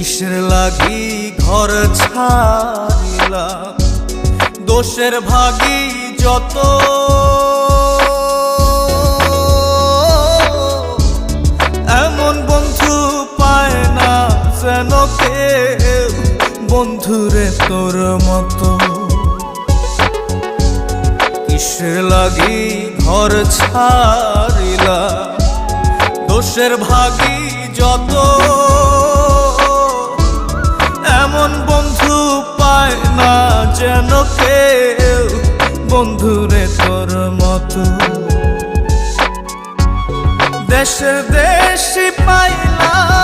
কিসের লাগি ঘর ছাড়িলাম, দোষের ভাগী যত। এমন বন্ধু পায় না যেন কেউ, বন্ধুরে তোর মতো। কিসের লাগি ঘর ছাড়িলাম, দোষের ভাগী যত। এমন বন্ধু পায় না যেন কেউ, বন্ধুরে তোর মতো। দেশের দেশি পাইলাম